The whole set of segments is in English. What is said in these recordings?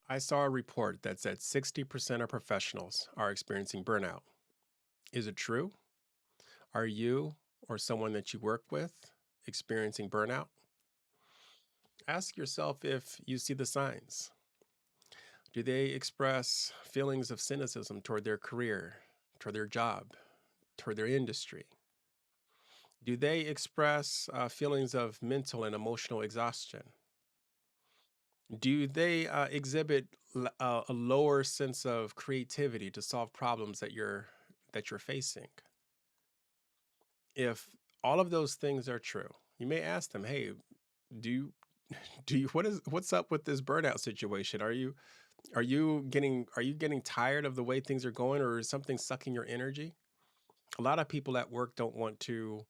I saw a report that said 60% of professionals are experiencing burnout. Is it true? Are you or someone that you work with experiencing burnout? Ask yourself if you see the signs. Do they express feelings of cynicism toward their career, toward their job, toward their industry? Do they express feelings of mental and emotional exhaustion? Do they exhibit a lower sense of creativity to solve problems that you're facing? If all of those things are true, you may ask them, "Hey, do you what's up with this burnout situation? Are you getting tired of the way things are going, or is something sucking your energy?" A lot of people at work don't want to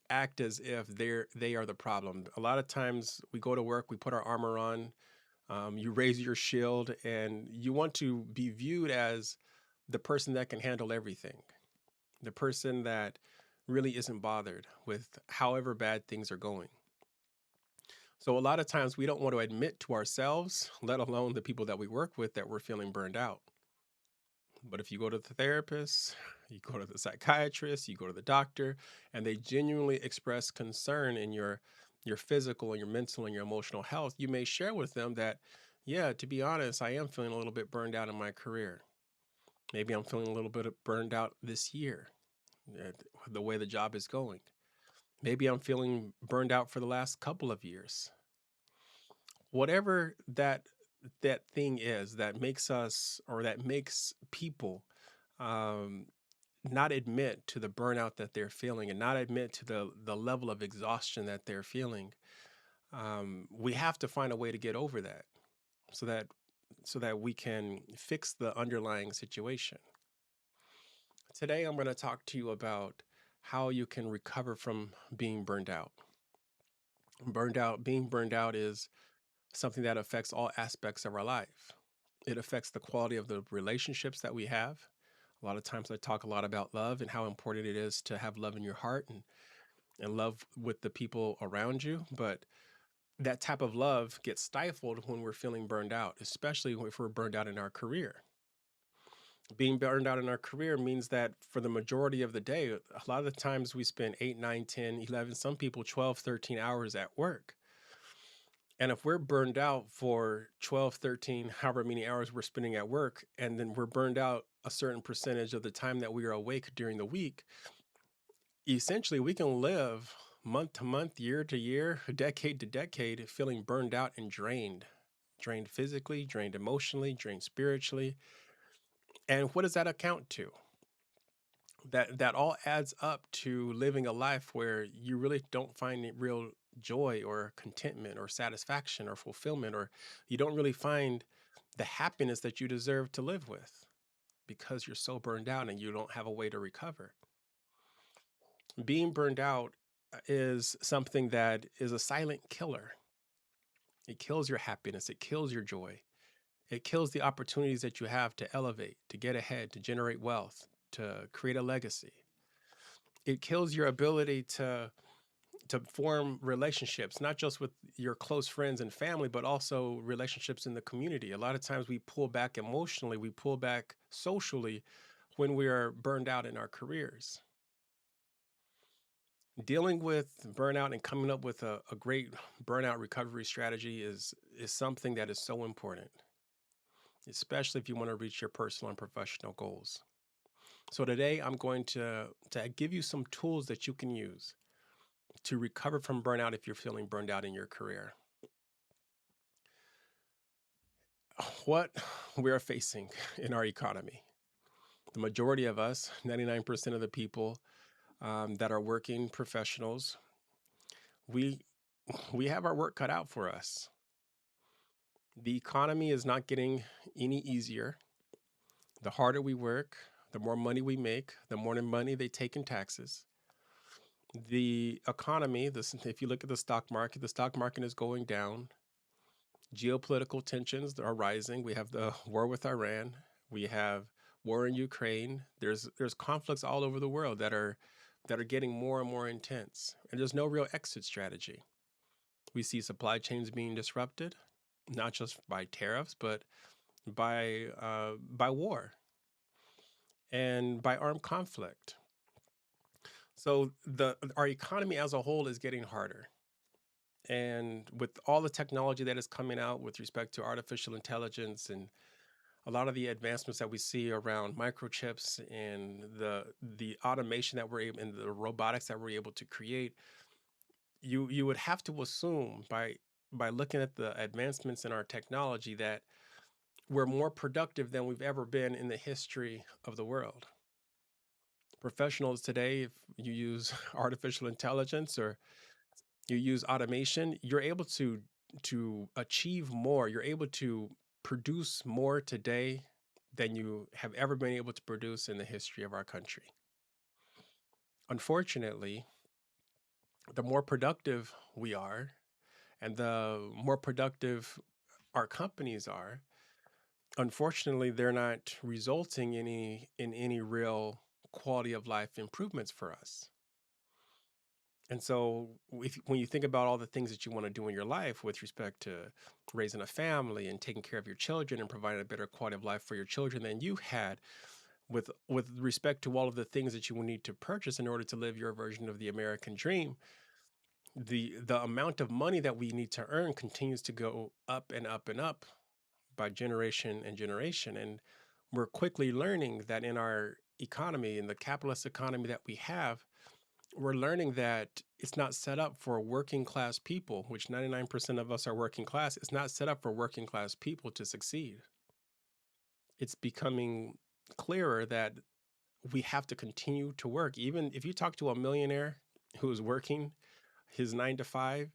act as if they are the problem. A lot of times we go to work, we put our armor on, you raise your shield, and you want to be viewed as the person that can handle everything, the person that really isn't bothered with however bad things are going. So, a lot of times we don't want to admit to ourselves, let alone the people that we work with, that we're feeling burned out. But if you go to the therapist, you go to the psychiatrist, you go to the doctor, and they genuinely express concern in your physical and your mental and your emotional health, you may share with them that, yeah, to be honest, I am feeling a little bit burned out in my career. Maybe I'm feeling a little bit burned out this year, the way the job is going. Maybe I'm feeling burned out for the last couple of years. Whatever that thing is that makes us, or that makes people, um, not admit to the burnout that they're feeling, and not admit to the level of exhaustion that they're feeling. We have to find a way to get over that, so that we can fix the underlying situation. Today I'm going to talk to you about how you can recover from being burned out. Being burned out is something that affects all aspects of our life. It affects the quality of the relationships that we have. A lot of times I talk a lot about love and how important it is to have love in your heart, and love with the people around you. But that type of love gets stifled when we're feeling burned out, especially if we're burned out in our career. Being burned out in our career means that for the majority of the day, a lot of the times we spend 8, 9, 10, 11, some people 12, 13 hours at work. And if we're burned out for 12, 13, however many hours we're spending at work, and then we're burned out a certain percentage of the time that we are awake during the week, essentially we can live month to month, year to year, decade to decade, feeling burned out and drained physically, drained emotionally, drained spiritually. And what does that account to? That all adds up to living a life where you really don't find real joy or contentment or satisfaction or fulfillment, or you don't really find the happiness that you deserve to live with, because you're so burned out and you don't have a way to recover. Being burned out is something that is a silent killer. It kills your happiness, it kills your joy, it kills the opportunities that you have to elevate, to get ahead, to generate wealth, to create a legacy. It kills your ability to form relationships, not just with your close friends and family, but also relationships in the community. A lot of times we pull back emotionally, we pull back socially when we are burned out in our careers. Dealing with burnout and coming up with a great burnout recovery strategy is something that is so important, especially if you want to reach your personal and professional goals. So today I'm going to give you some tools that you can use to recover from burnout if you're feeling burned out in your career. What we are facing in our economy, the majority of us, 99% of the people that are working professionals, we we have our work cut out for us. The economy is not getting any easier. The harder we work, the more money we make, the more money they take in taxes. The economy, if you look at the stock market is going down. Geopolitical tensions are rising. We have the war with Iran. We have war in Ukraine. There's conflicts all over the world that are getting more and more intense. And there's no real exit strategy. We see supply chains being disrupted, not just by tariffs, but by war and by armed conflict. So the our economy as a whole is getting harder. And with all the technology that is coming out with respect to artificial intelligence and a lot of the advancements that we see around microchips and the automation that we're able and the robotics that we're able to create, you would have to assume by looking at the advancements in our technology that we're more productive than we've ever been in the history of the world. Professionals today, if you use artificial intelligence or you use automation, you're able to achieve more. You're able to produce more today than you have ever been able to produce in the history of our country. Unfortunately, the more productive we are and the more productive our companies are, unfortunately, they're not resulting in any real quality of life improvements for us. And so, when you think about all the things that you want to do in your life with respect to raising a family and taking care of your children and providing a better quality of life for your children than you had, with respect to all of the things that you will need to purchase in order to live your version of the American dream, the amount of money that we need to earn continues to go up and up and up by generation and generation. And we're quickly learning that in our economy, in the capitalist economy that we have, we're learning that it's not set up for working class people, which 99% of us are working class. It's not set up for working class people to succeed. It's becoming clearer that we have to continue to work. Even if you talk to a millionaire who is working his 9 to 5,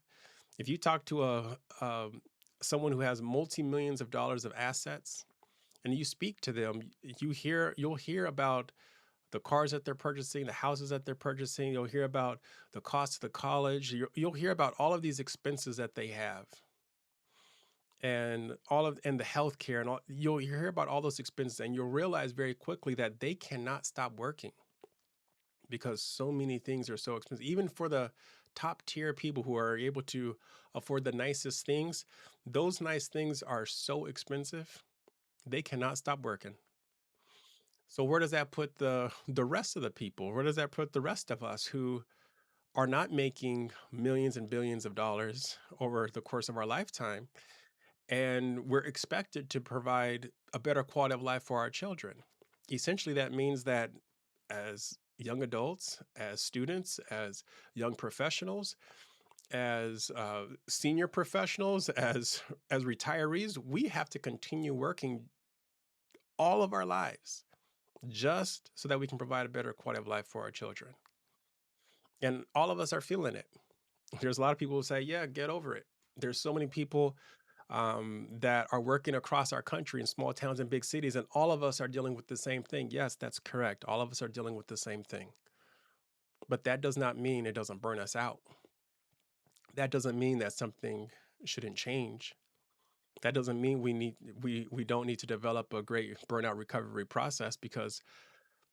if you talk to someone who has multi millions of dollars of assets and you speak to them, you'll hear about the cars that they're purchasing, the houses that they're purchasing. You'll hear about the cost of the college. You'll hear about all of these expenses that they have, and the healthcare and all. You'll hear about all those expenses, and you'll realize very quickly that they cannot stop working because so many things are so expensive. Even for the top tier people who are able to afford the nicest things, those nice things are so expensive. They cannot stop working. So where does that put the rest of the people? Where does that put the rest of us who are not making millions and billions of dollars over the course of our lifetime? And we're expected to provide a better quality of life for our children. Essentially, that means that as young adults, as students, as young professionals, as senior professionals, as retirees, we have to continue working all of our lives just so that we can provide a better quality of life for our children. And all of us are feeling it. There's a lot of people who say, yeah, get over it. There's so many people that are working across our country in small towns and big cities, and all of us are dealing with the same thing. Yes, that's correct. All of us are dealing with the same thing. But that does not mean it doesn't burn us out. That doesn't mean that something shouldn't change. That doesn't mean we don't need to develop a great burnout recovery process, because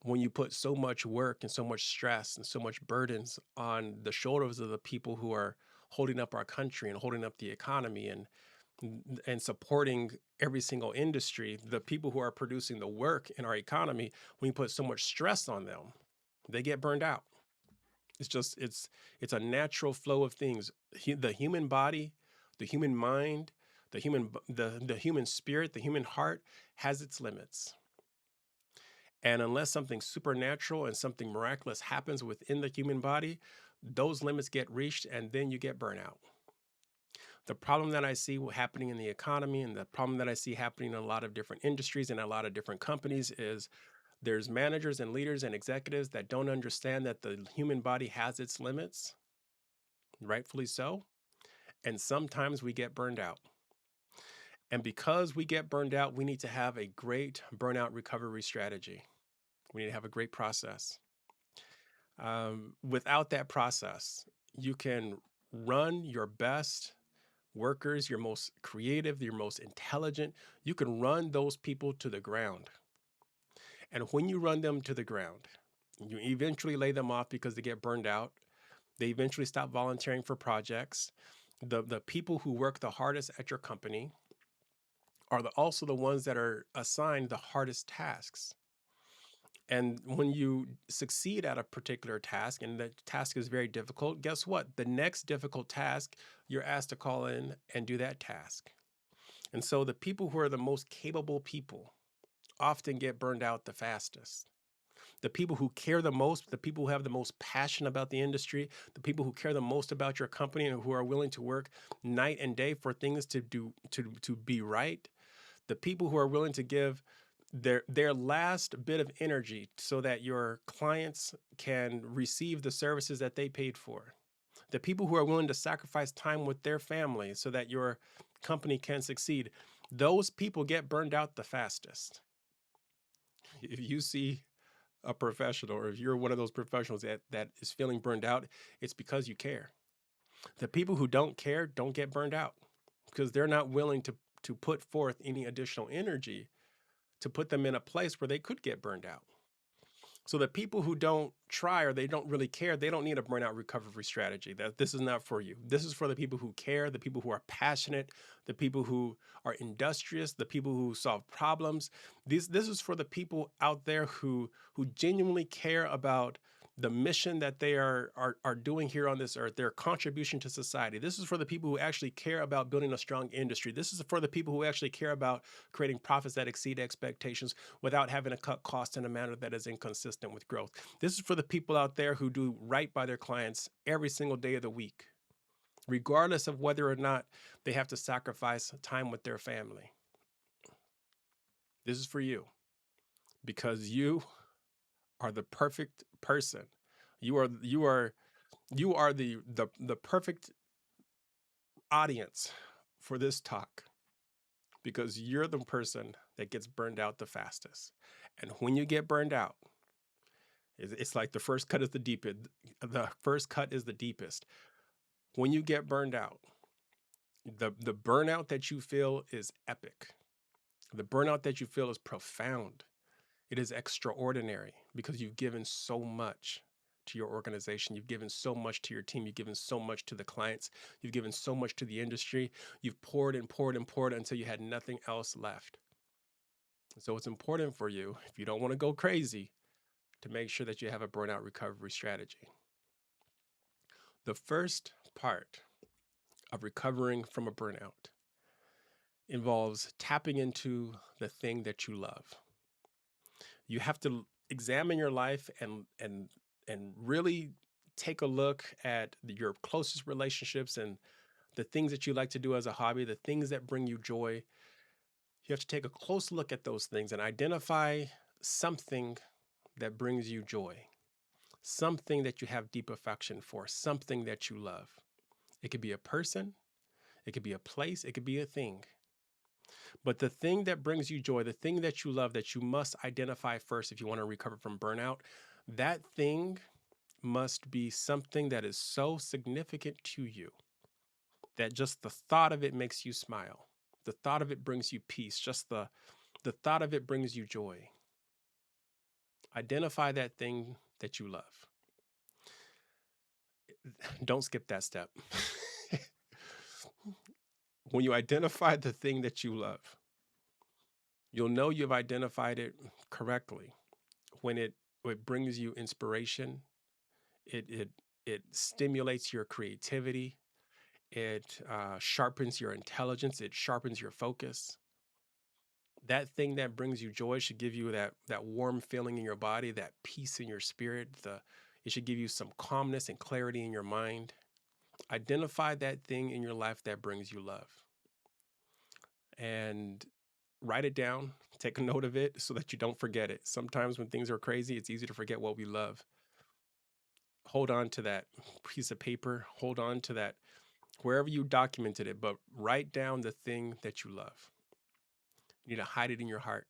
when you put so much work and so much stress and so much burdens on the shoulders of the people who are holding up our country and holding up the economy and supporting every single industry, the people who are producing the work in our economy, when you put so much stress on them, they get burned out. It's a natural flow of things. The human body, the human mind, the human spirit, the human heart has its limits. And unless something supernatural and something miraculous happens within the human body, those limits get reached and then you get burnout. The problem that I see happening in the economy and the problem that I see happening in a lot of different industries and a lot of different companies is there's managers and leaders and executives that don't understand that the human body has its limits, rightfully so. And sometimes we get burned out. And because we get burned out, we need to have a great burnout recovery strategy. We need to have a great process. Without that process, you can run your best workers, your most creative, your most intelligent, you can run those people to the ground. And when you run them to the ground, you eventually lay them off because they get burned out. They eventually stop volunteering for projects. The people who work the hardest at your company are also the ones that are assigned the hardest tasks. And when you succeed at a particular task and the task is very difficult, guess what? The next difficult task, you're asked to call in and do that task. And so the people who are the most capable people often get burned out the fastest. The people who care the most, the people who have the most passion about the industry, the people who care the most about your company and who are willing to work night and day for things to do to be right, the people who are willing to give their last bit of energy so that your clients can receive the services that they paid for. The people who are willing to sacrifice time with their family so that your company can succeed. Those people get burned out the fastest. If you see a professional or if you're one of those professionals that is feeling burned out, it's because you care. The people who don't care don't get burned out because they're not willing to put forth any additional energy to put them in a place where they could get burned out. So the people who don't try or they don't really care, they don't need a burnout recovery strategy. That this is not for you. This is for the people who care, the people who are passionate, the people who are industrious, the people who solve problems. This is for the people out there who genuinely care about the mission that they are doing here on this earth, their contribution to society. This is for the people who actually care about building a strong industry. This is for the people who actually care about creating profits that exceed expectations without having to cut costs in a manner that is inconsistent with growth. This is for the people out there who do right by their clients every single day of the week, regardless of whether or not they have to sacrifice time with their family. This is for you because you are the perfect person. You are the perfect audience for this talk because you're the person that gets burned out the fastest. And when you get burned out, it's like the first cut is the deepest. The first cut is the deepest. When you get burned out, the burnout that you feel is epic. The burnout that you feel is profound. It is extraordinary because you've given so much to your organization. You've given so much to your team. You've given so much to the clients. You've given so much to the industry. You've poured and poured and poured until you had nothing else left. So it's important for you, if you don't want to go crazy, to make sure that you have a burnout recovery strategy. The first part of recovering from a burnout involves tapping into the thing that you love. You have to examine your life and really take a look at your closest relationships and the things that you like to do as a hobby, the things that bring you joy. You have to take a close look at those things and identify something that brings you joy, something that you have deep affection for, something that you love. It could be a person, it could be a place, it could be a thing. But the thing that brings you joy, the thing that you love, that you must identify first if you want to recover from burnout, that thing must be something that is so significant to you that just the thought of it makes you smile. The thought of it brings you peace. Just the thought of it brings you joy. Identify that thing that you love. Don't skip that step. When you identify the thing that you love, you'll know you've identified it correctly when it brings you inspiration. It stimulates your creativity. It sharpens your intelligence. It sharpens your focus. That thing that brings you joy should give you that warm feeling in your body, that peace in your spirit. It should give you some calmness and clarity in your mind. Identify that thing in your life that brings you love. And write it down, take a note of it so that you don't forget it. Sometimes when things are crazy, it's easy to forget what we love. Hold on to that piece of paper, hold on to that wherever you documented it, but write down the thing that you love. You need to hide it in your heart.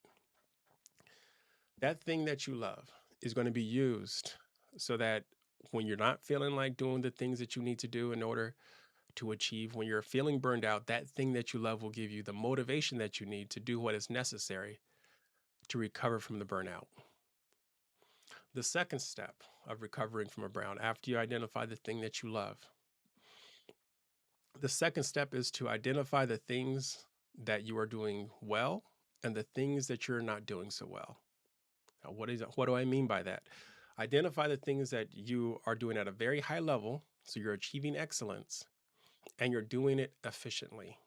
That thing that you love is going to be used so that when you're not feeling like doing the things that you need to do in order to achieve, when you're feeling burned out, that thing that you love will give you the motivation that you need to do what is necessary to recover from the burnout. The second step of recovering from a burnout, after you identify the thing that you love, the second step is to identify the things that you are doing well and the things that you're not doing so well. Now, what do I mean by that? Identify the things that you are doing at a very high level, so you're achieving excellence and you're doing it efficiently.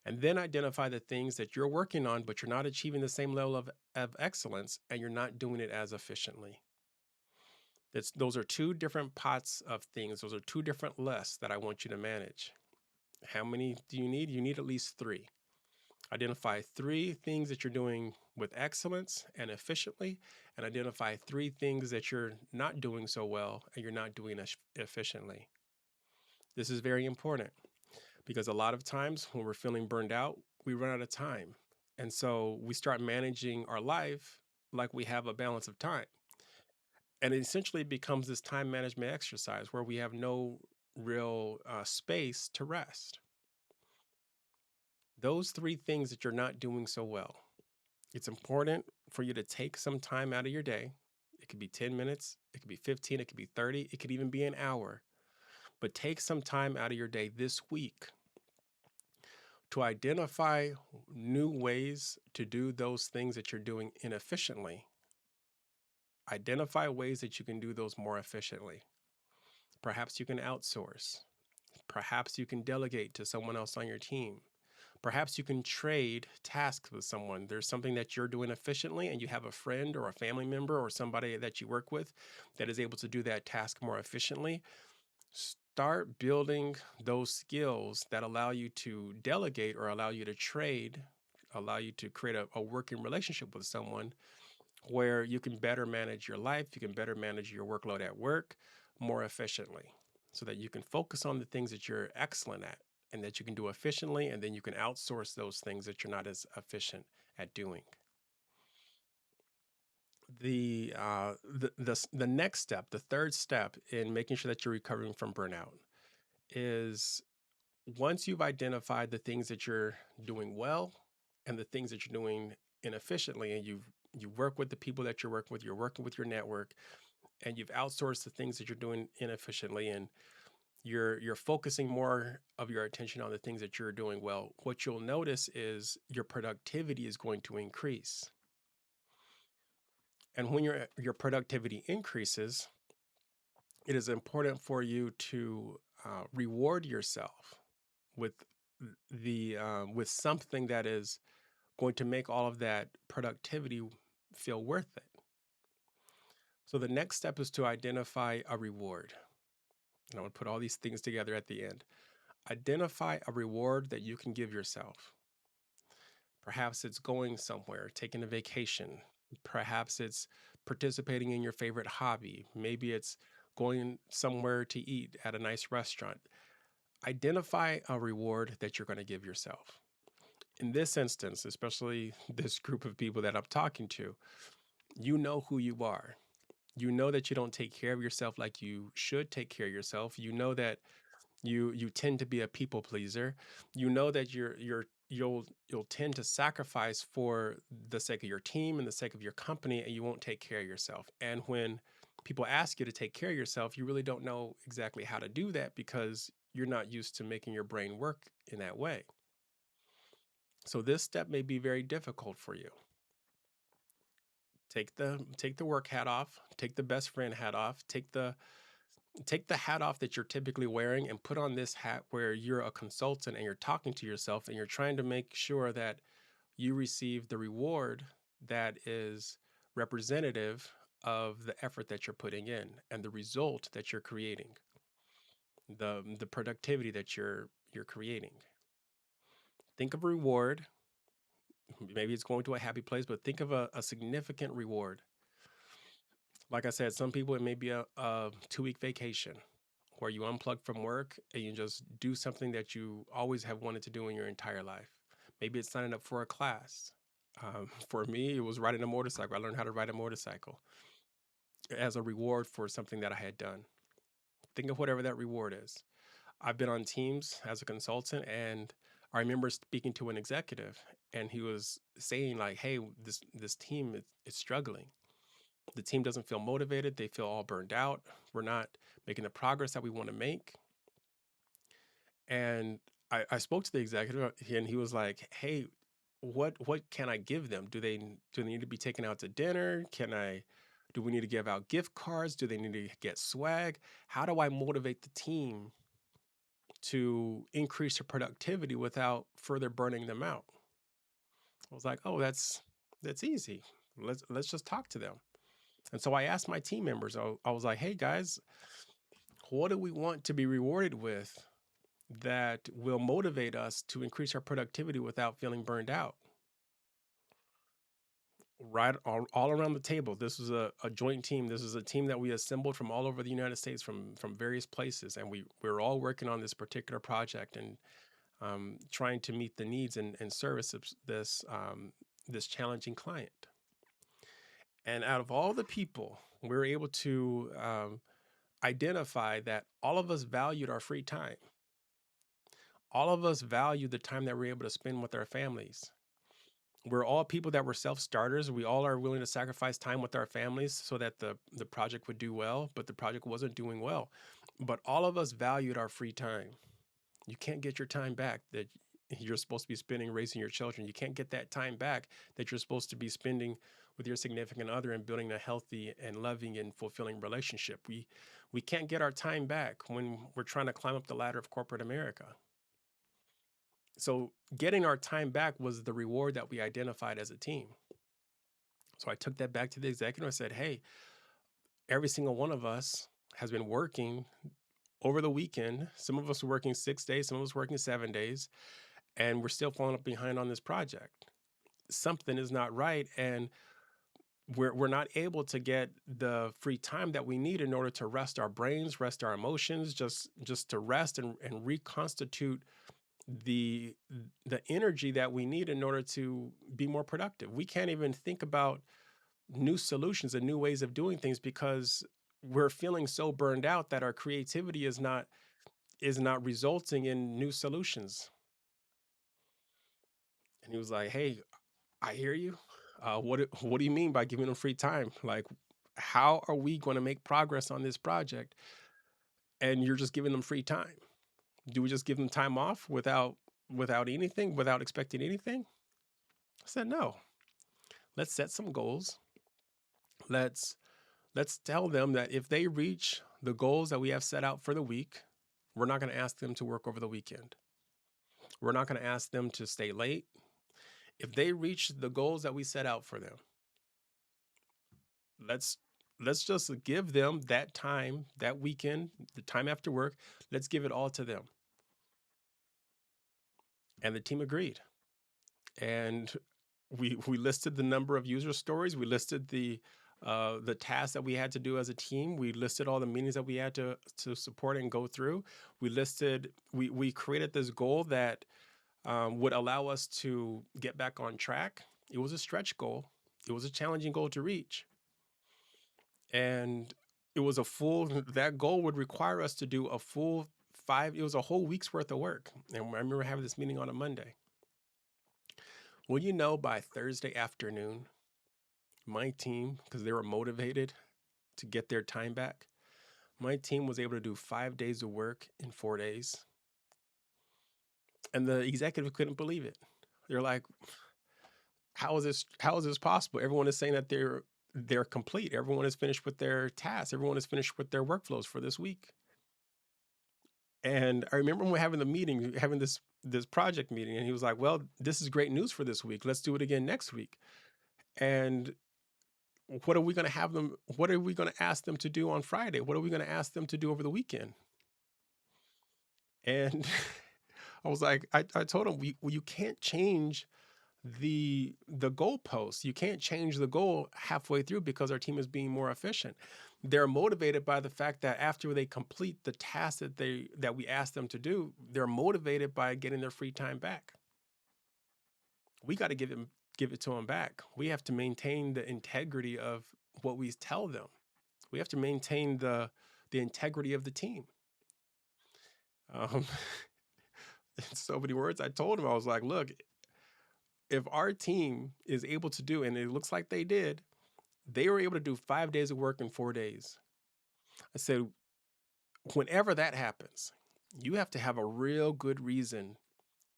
And then identify the things that you're working on, but you're not achieving the same level of excellence and you're not doing it as efficiently. Those are two different pots of things. Those are two different lists that I want you to manage. How many do you need? You need at least three. Identify three things that you're doing with excellence and efficiently, and identify three things that you're not doing so well and you're not doing efficiently. This is very important because a lot of times when we're feeling burned out, we run out of time. And so we start managing our life like we have a balance of time. And it essentially becomes this time management exercise where we have no real space to rest. Those three things that you're not doing so well, it's important for you to take some time out of your day. It could be 10 minutes, it could be 15, it could be 30, it could even be an hour. But take some time out of your day this week to identify new ways to do those things that you're doing inefficiently. Identify ways that you can do those more efficiently. Perhaps you can outsource. Perhaps you can delegate to someone else on your team. Perhaps you can trade tasks with someone. There's something that you're doing efficiently, and you have a friend or a family member or somebody that you work with that is able to do that task more efficiently. Start building those skills that allow you to delegate or allow you to trade, allow you to create a working relationship with someone where you can better manage your life, you can better manage your workload at work more efficiently so that you can focus on the things that you're excellent at and that you can do efficiently, and then you can outsource those things that you're not as efficient at doing. The next step, the third step in making sure that you're recovering from burnout is once you've identified the things that you're doing well and the things that you're doing inefficiently, and you work with the people that you're working with your network, and you've outsourced the things that you're doing inefficiently, and you're focusing more of your attention on the things that you're doing well, what you'll notice is your productivity is going to increase. And when your productivity increases, it is important for you to reward yourself with with something that is going to make all of that productivity feel worth it. So the next step is to identify a reward. And I'm going to put all these things together at the end. Identify a reward that you can give yourself. Perhaps it's going somewhere, taking a vacation. Perhaps it's participating in your favorite hobby. Maybe it's going somewhere to eat at a nice restaurant. Identify a reward that you're going to give yourself. In this instance, especially this group of people that I'm talking to, you know who you are. You know that you don't take care of yourself like you should take care of yourself. You know that you tend to be a people pleaser. You know that you'll tend to sacrifice for the sake of your team and the sake of your company, and you won't take care of yourself. And when people ask you to take care of yourself, you really don't know exactly how to do that because you're not used to making your brain work in that way. So this step may be very difficult for you. Take the work hat off, take the best friend hat off, take the hat off that you're typically wearing and put on this hat where you're a consultant and you're talking to yourself and you're trying to make sure that you receive the reward that is representative of the effort that you're putting in and the result that you're creating, the productivity that you're creating. Think of a reward. Maybe it's going to a happy place, but think of a significant reward. Like I said, some people, it may be a 2-week vacation where you unplug from work and you just do something that you always have wanted to do in your entire life. Maybe it's signing up for a class. For me, it was riding a motorcycle. I learned how to ride a motorcycle as a reward for something that I had done. Think of whatever that reward is. I've been on teams as a consultant, and I remember speaking to an executive, and he was saying like, "Hey, this team is struggling. The team doesn't feel motivated. They feel all burned out. We're not making the progress that we want to make." And I spoke to the executive and he was like, "Hey, what can I give them? Do they need to be taken out to dinner? Do we need to give out gift cards? Do they need to get swag? How do I motivate the team to increase their productivity without further burning them out?" I was like, "Oh, that's easy. Let's just talk to them." And so I asked my team members, I was like, "Hey guys, what do we want to be rewarded with that will motivate us to increase our productivity without feeling burned out?" Right, all around the table. This was a joint team. This is a team that we assembled from all over the United States, from various places, and we were all working on this particular project and trying to meet the needs and service of this challenging client. And out of all the people, we were able to identify that all of us valued our free time. All of us valued the time that we're able to spend with our families. We're all people that were self-starters. We all are willing to sacrifice time with our families so that the project would do well, but the project wasn't doing well. But all of us valued our free time. You can't get your time back that you're supposed to be spending raising your children. You can't get that time back that you're supposed to be spending with your significant other and building a healthy and loving and fulfilling relationship. We can't get our time back when we're trying to climb up the ladder of corporate America. So getting our time back was the reward that we identified as a team. So I took that back to the executive. I said, "Hey, every single one of us has been working over the weekend. Some of us are working 6 days, some of us working 7 days, and we're still falling up behind on this project. Something is not right, and we're not able to get the free time that we need in order to rest our brains, rest our emotions, just to rest and reconstitute the the energy that we need in order to be more productive. We can't even think about new solutions and new ways of doing things because we're feeling so burned out that our creativity is not resulting in new solutions." And he was like, "Hey, I hear you. What do you mean by giving them free time? Like, how are we going to make progress on this project and you're just giving them free time? Do we just give them time off without anything, without expecting anything?" I said, "No. Let's set some goals. Let's let's tell them that if they reach the goals that we have set out for the week, we're not going to ask them to work over the weekend. We're not going to ask them to stay late. If they reach the goals that we set out for them, let's let's just give them that time, that weekend, the time after work. Let's give it all to them." And the team agreed. And we listed the number of user stories. We listed the tasks that we had to do as a team. We listed all the meetings that we had to support and go through. We created this goal that would allow us to get back on track. It was a stretch goal. It was a challenging goal to reach, and it was a full. That goal would require us to do a full five. It was a whole week's worth of work. And I remember having this meeting on a Monday. Well, by Thursday afternoon, my team, because they were motivated to get their time back, my team was able to do 5 days of work in 4 days. And the executive couldn't believe it. They're like, how is this possible? Everyone is saying that they're complete. Everyone is finished with their tasks. Everyone is finished with their workflows for this week. And I remember when we're having the meeting, having this project meeting, and he was like, "Well, this is great news for this week. Let's do it again next week." And what are we going to ask them to do on Friday? What are we going to ask them to do over the weekend? And I was like, I told him, you can't change the goalposts. You can't change the goal halfway through because our team is being more efficient. They're motivated by the fact that after they complete the task that we asked them to do, they're motivated by getting their free time back. We got to give it to them back. We have to maintain the integrity of what we tell them. We have to maintain the integrity of the team. Um, in so many words, I told him, I was like, "Look, if our team is able to do, and it looks like they were able to do 5 days of work in 4 days." I said, whenever that happens, You have to have a real good reason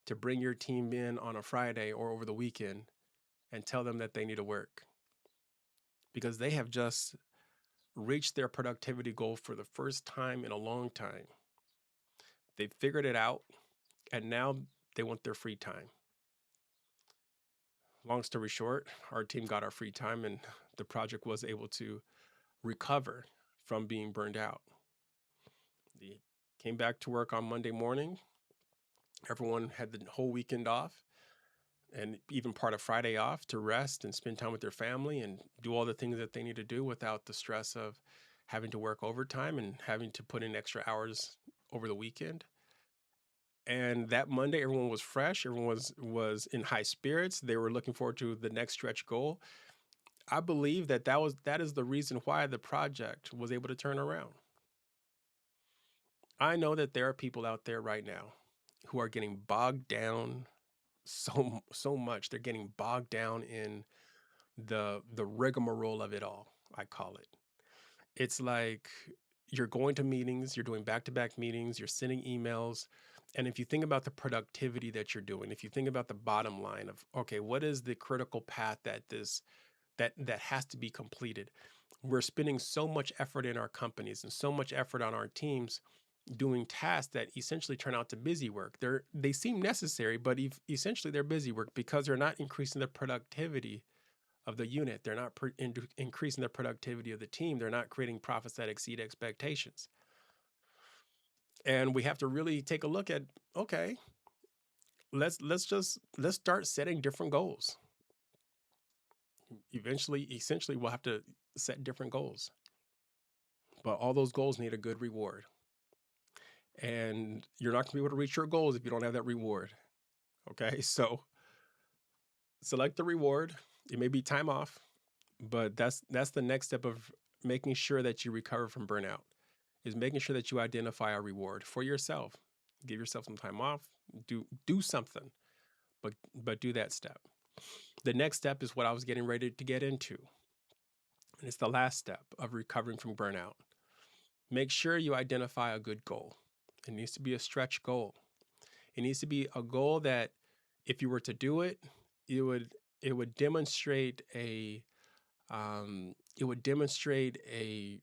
to bring your team in on a Friday or over the weekend and tell them that they need to work because they have just reached their productivity goal for the first time in a long time. They figured it out and now they want their free time. Long story short, our team got our free time and the project was able to recover from being burned out. They came back to work on Monday morning. Everyone had the whole weekend off and even part of Friday off to rest and spend time with their family and do all the things that they need to do without the stress of having to work overtime and having to put in extra hours over the weekend. And that Monday, everyone was fresh. Everyone was in high spirits. They were looking forward to the next stretch goal. I believe that is the reason why the project was able to turn around. I know that there are people out there right now who are getting bogged down so much. They're getting bogged down in the rigmarole of it all, I call it. It's like you're going to meetings, you're doing back-to-back meetings, you're sending emails, and if you think about the productivity that you're doing, if you think about the bottom line of, okay, what is the critical path that has to be completed? We're spending so much effort in our companies and so much effort on our teams doing tasks that essentially turn out to busy work. They seem necessary, but essentially they're busy work because they're not increasing the productivity of the unit. They're not increasing the productivity of the team. They're not creating profits that exceed expectations. And we have to really take a look at, okay, let's start setting different goals. Eventually, essentially, we'll have to set different goals. But all those goals need a good reward. And you're not going to be able to reach your goals if you don't have that reward. Okay. So select the reward. It may be time off, but that's the next step of making sure that you recover from burnout is making sure that you identify a reward for yourself. Give yourself some time off, do something, but do that step. The next step is what I was getting ready to get into. And it's the last step of recovering from burnout. Make sure you identify a good goal. It needs to be a stretch goal. It needs to be a goal that if you were to do it, it would it would demonstrate a it would demonstrate a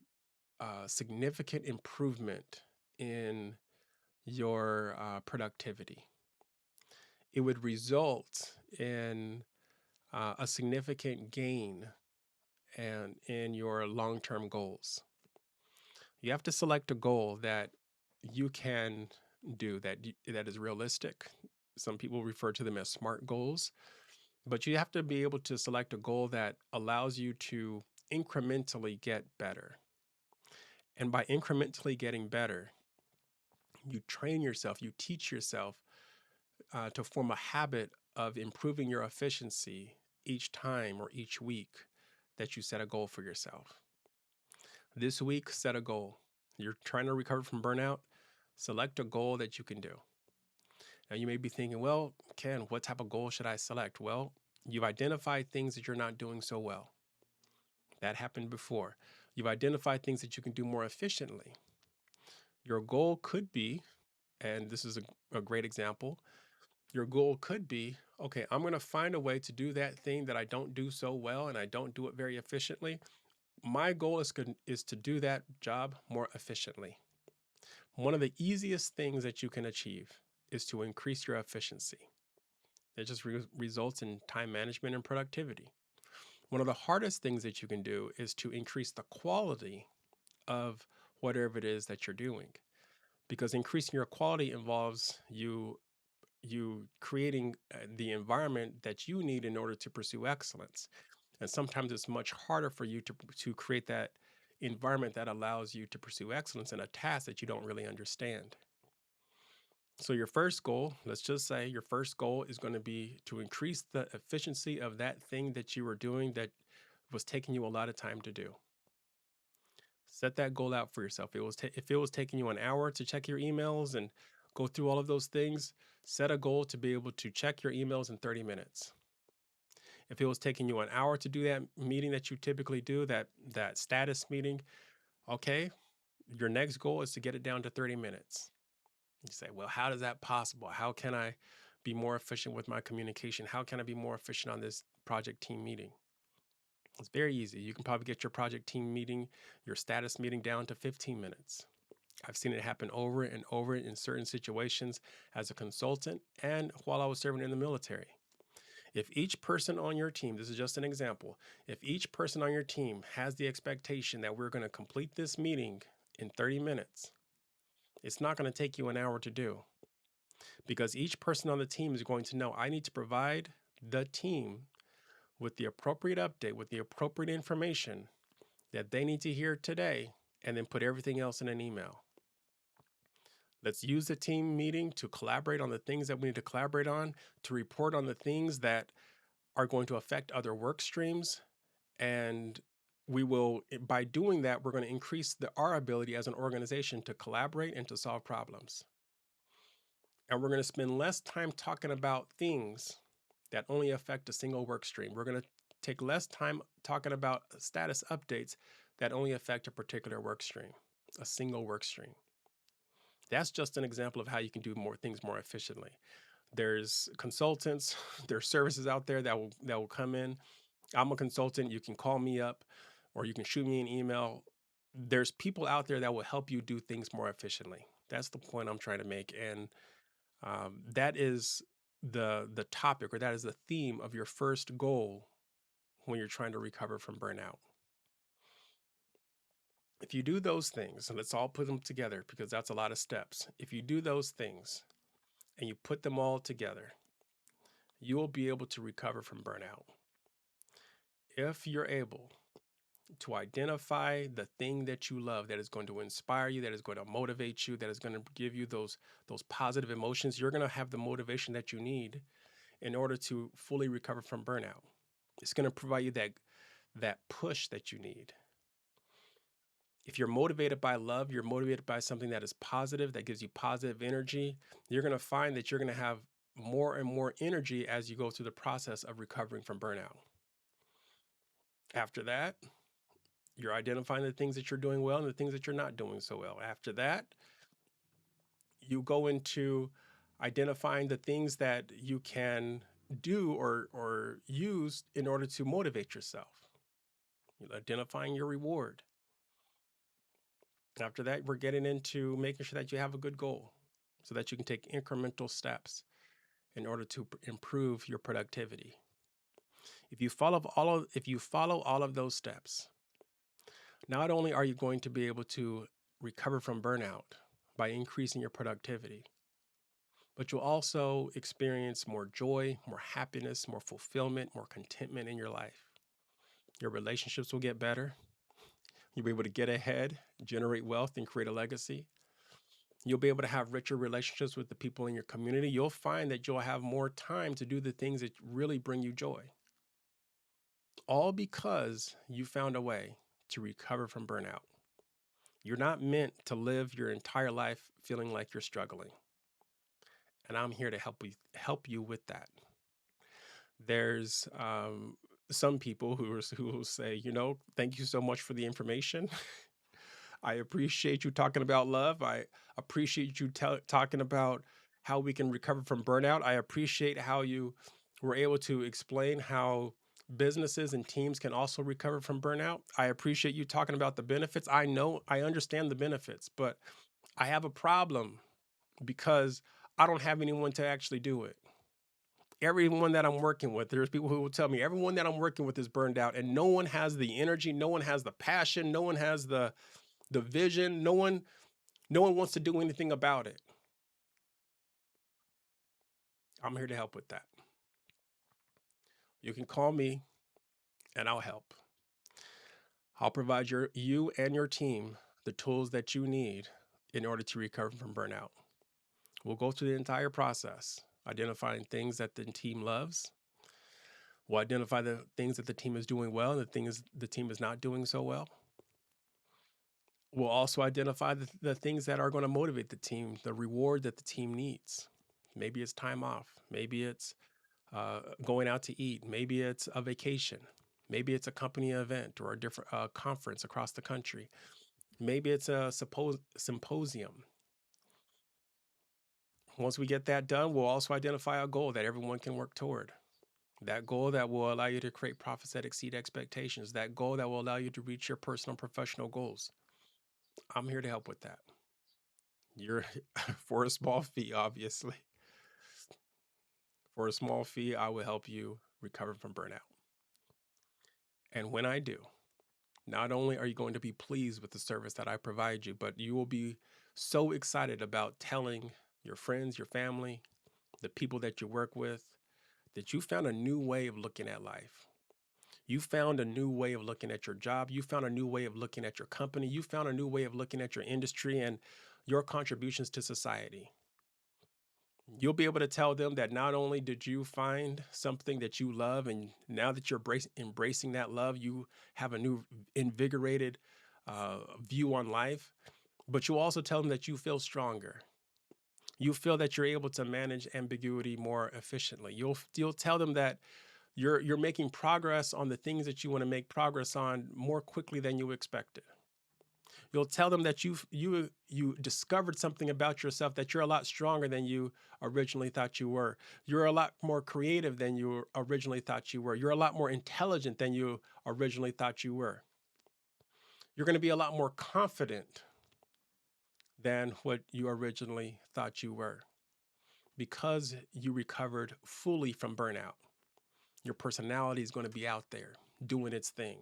significant improvement in your productivity. It would result in a significant gain and in your long-term goals. You have to select a goal that you can do that is realistic. Some people refer to them as SMART goals, but you have to be able to select a goal that allows you to incrementally get better. And by incrementally getting better, you train yourself, you teach yourself to form a habit of improving your efficiency each time or each week that you set a goal for yourself. This week, set a goal. You're trying to recover from burnout, select a goal that you can do. Now, you may be thinking, well, Ken, what type of goal should I select? Well, you've identified things that you're not doing so well. That happened before. You've identified things that you can do more efficiently. Your goal could be, and this is a great example, your goal could be, okay, I'm going to find a way to do that thing that I don't do so well and I don't do it very efficiently. My goal is to do that job more efficiently. One of the easiest things that you can achieve is to increase your efficiency. It just results in time management and productivity. One of the hardest things that you can do is to increase the quality of whatever it is that you're doing, because increasing your quality involves you creating the environment that you need in order to pursue excellence. And sometimes it's much harder for you to create that environment that allows you to pursue excellence in a task that you don't really understand. So your first goal, let's just say your first goal is going to be to increase the efficiency of that thing that you were doing that was taking you a lot of time to do. Set that goal out for yourself. If it was taking you an hour to check your emails and go through all of those things, set a goal to be able to check your emails in 30 minutes. If it was taking you an hour to do that meeting that you typically do, that status meeting, okay, your next goal is to get it down to 30 minutes. You say, well, how is that possible? How can I be more efficient with my communication? How can I be more efficient on this project team meeting? It's very easy. You can probably get your project team meeting, your status meeting down to 15 minutes. I've seen it happen over and over in certain situations as a consultant and while I was serving in the military. If each person on your team, this is just an example, if each person on your team has the expectation that we're going to complete this meeting in 30 minutes, it's not going to take you an hour to do because each person on the team is going to know I need to provide the team with the appropriate update, with the appropriate information that they need to hear today, and then put everything else in an email. Let's use the team meeting to collaborate on the things that we need to collaborate on, to report on the things that are going to affect other work streams. And we will, by doing that, we're going to increase our ability as an organization to collaborate and to solve problems. And we're going to spend less time talking about things that only affect a single work stream. We're going to take less time talking about status updates that only affect a particular work stream, a single work stream. That's just an example of how you can do more things more efficiently. There's consultants, there's services out there that will come in. I'm a consultant. You can call me up or you can shoot me an email. There's people out there that will help you do things more efficiently. That's the point I'm trying to make. And that is the topic, or that is the theme of your first goal when you're trying to recover from burnout. If you do those things, and let's all put them together because that's a lot of steps. If you do those things and you put them all together, you will be able to recover from burnout. If you're able to identify the thing that you love that is going to inspire you, that is going to motivate you, that is going to give you those positive emotions, you're going to have the motivation that you need in order to fully recover from burnout. It's going to provide you that push that you need. If you're motivated by love, you're motivated by something that is positive, that gives you positive energy, you're going to find that you're going to have more and more energy as you go through the process of recovering from burnout. After that, you're identifying the things that you're doing well and the things that you're not doing so well. After that, you go into identifying the things that you can do or use in order to motivate yourself. You're identifying your reward. After that, we're getting into making sure that you have a good goal so that you can take incremental steps in order to improve your productivity. If you follow all of those steps, not only are you going to be able to recover from burnout by increasing your productivity, but you'll also experience more joy, more happiness, more fulfillment, more contentment in your life. Your relationships will get better. You'll be able to get ahead, generate wealth, and create a legacy. You'll be able to have richer relationships with the people in your community. You'll find that you'll have more time to do the things that really bring you joy. All because you found a way to recover from burnout. You're not meant to live your entire life feeling like you're struggling. And I'm here to help you with that. There's some people who will say, thank you so much for the information. I appreciate you talking about love. I appreciate you talking about how we can recover from burnout. I appreciate how you were able to explain how businesses and teams can also recover from burnout. I appreciate you talking about the benefits. I understand the benefits, but I have a problem because I don't have anyone to actually do it. Everyone that I'm working with, there's people who will tell me everyone that I'm working with is burned out and no one has the energy, no one has the passion, no one has the vision, no one wants to do anything about it. I'm here to help with that. You can call me and I'll help. I'll provide you and your team the tools that you need in order to recover from burnout. We'll go through the entire process, identifying things that the team loves. We'll identify the things that the team is doing well and the things the team is not doing so well. We'll also identify the things that are going to motivate the team, the reward that the team needs. Maybe it's time off. Maybe it's going out to eat. Maybe it's a vacation. Maybe it's a company event or a different conference across the country. Maybe it's a symposium. Once we get that done, we'll also identify a goal that everyone can work toward. That goal that will allow you to create profits that exceed expectations. That goal that will allow you to reach your personal and professional goals. I'm here to help with that. You're for a small fee, obviously. For a small fee, I will help you recover from burnout. And when I do, not only are you going to be pleased with the service that I provide you, but you will be so excited about telling your friends, your family, the people that you work with, that you found a new way of looking at life. You found a new way of looking at your job. You found a new way of looking at your company. You found a new way of looking at your industry and your contributions to society. You'll be able to tell them that not only did you find something that you love, and now that you're embracing that love, you have a new invigorated view on life, but you also tell them that you feel stronger. You feel that you're able to manage ambiguity more efficiently. You'll tell them that you're making progress on the things that you want to make progress on more quickly than you expected. You'll tell them that you discovered something about yourself, that you're a lot stronger than you originally thought you were. You're a lot more creative than you originally thought you were. You're a lot more intelligent than you originally thought you were. You're going to be a lot more confident than what you originally thought you were because you recovered fully from burnout. Your personality is going to be out there doing its thing.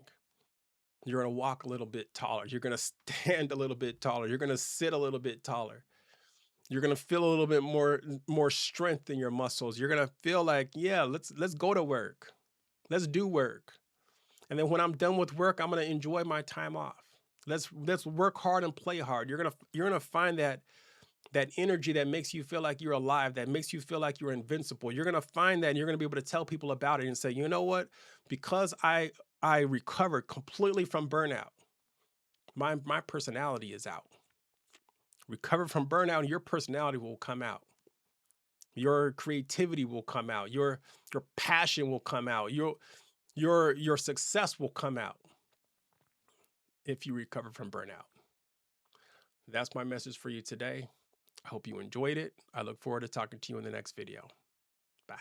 You're going to walk a little bit taller. You're going to stand a little bit taller. You're going to sit a little bit taller. You're going to feel a little bit more strength in your muscles. You're going to feel like, yeah, let's go to work. Let's do work. And then when I'm done with work, I'm going to enjoy my time off. Let's work hard and play hard. You're going to find that energy that makes you feel like you're alive, that makes you feel like you're invincible. You're going to find that, and you're going to be able to tell people about it and say, you know what? Because I recovered completely from burnout, my personality is out. Recover from burnout, and your personality will come out. Your creativity will come out. Your passion will come out. Your success will come out if you recover from burnout. That's my message for you today. I hope you enjoyed it. I look forward to talking to you in the next video. Bye.